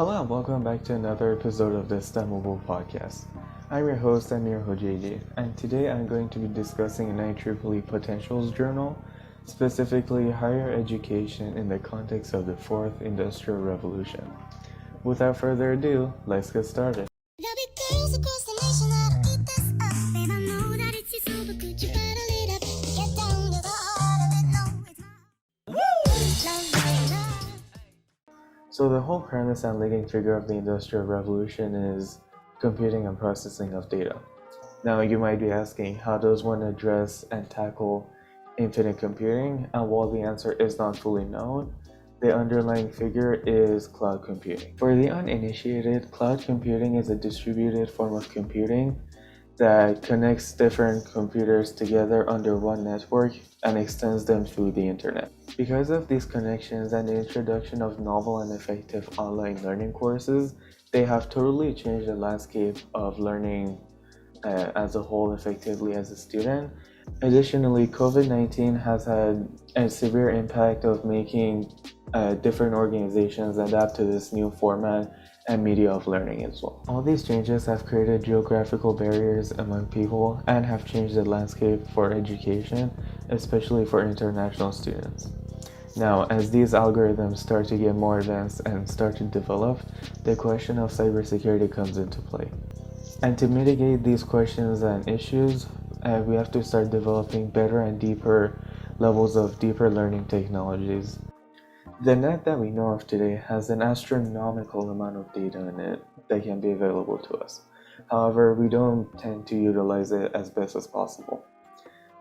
Hello and welcome back to another episode of the STEM Mobile Podcast. I'm your host, Amir Hojeji, and today I'm going to be discussing an IEEE Potentials Journal, specifically higher education in the context of the Fourth Industrial Revolution. Without further ado, let's get started. So the whole premise and leading figure of the Industrial Revolution is computing and processing of data. Now you might be asking, how does one address and tackle infinite computing? And while the answer is not fully known, the underlying figure is cloud computing. For the uninitiated, cloud computing is a distributed form of computing that connects different computers together under one network and extends them through the internet. Because of these connections and the introduction of novel and effective online learning courses, they have totally changed the landscape of learning as a whole effectively as a student. Additionally, COVID-19 has had a severe impact of making different organizations adapt to this new format and media of learning as well. All these changes have created geographical barriers among people and have changed the landscape for education, especially for international students. Now, as these algorithms start to get more advanced and start to develop, the question of cybersecurity comes into play. And to mitigate these questions and issues, we have to start developing better and deeper levels of deeper learning technologies. The net that we know of today has an astronomical amount of data in it that can be available to us. However, we don't tend to utilize it as best as possible.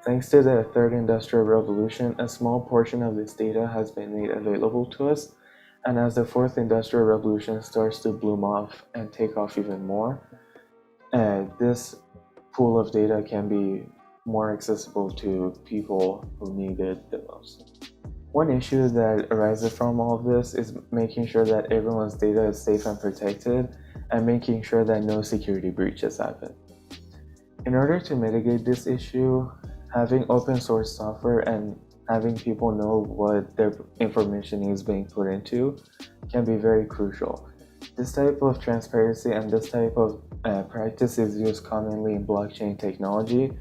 Thanks to the Third Industrial Revolution, a small portion of this data has been made available to us, and as the Fourth Industrial Revolution starts to bloom off and take off even more, this pool of data can be more accessible to people who need it the most. One issue that arises from all of this is making sure that everyone's data is safe and protected, and making sure that no security breaches happen. In order to mitigate this issue, having open source software and having people know what their information is being put into can be very crucial. This type of transparency and this type of practice is used commonly in blockchain technology,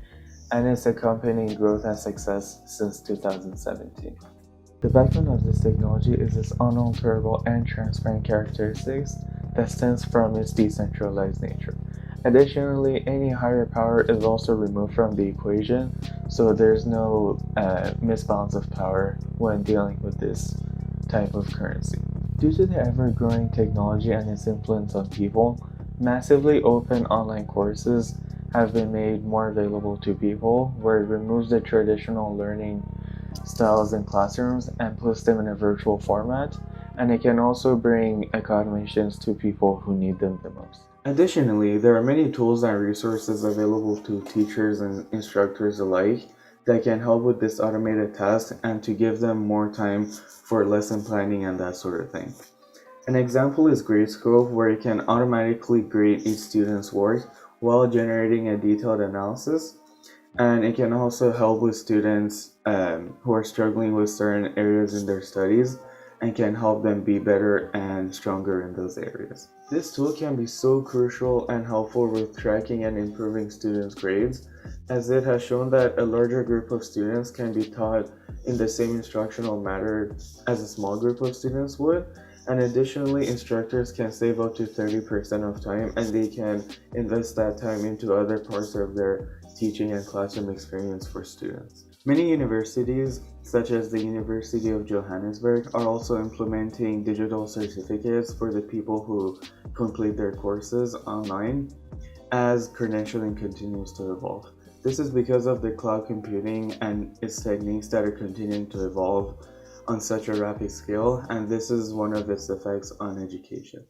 and its accompanying growth and success since 2017. The backbone of this technology is its unalterable and transparent characteristics that stems from its decentralized nature. Additionally, any higher power is also removed from the equation, so there's no misbalance of power when dealing with this type of currency. Due to the ever-growing technology and its influence on people, massively open online courses have been made more available to people, where it removes the traditional learning styles in classrooms and puts them in a virtual format, and it can also bring accommodations to people who need them the most. Additionally, there are many tools and resources available to teachers and instructors alike that can help with this automated task and to give them more time for lesson planning and that sort of thing. An example is GradeScope, where it can automatically grade each student's work while generating a detailed analysis. And it can also help with students who are struggling with certain areas in their studies and can help them be better and stronger in those areas. This tool can be so crucial and helpful with tracking and improving students' grades, as it has shown that a larger group of students can be taught in the same instructional manner as a small group of students would. And additionally, instructors can save up to 30% of time, and they can invest that time into other parts of their teaching and classroom experience for students. Many universities, such as the University of Johannesburg, are also implementing digital certificates for the people who complete their courses online as credentialing continues to evolve. This is because of the cloud computing and its techniques that are continuing to evolve on such a rapid scale, and this is one of its effects on education.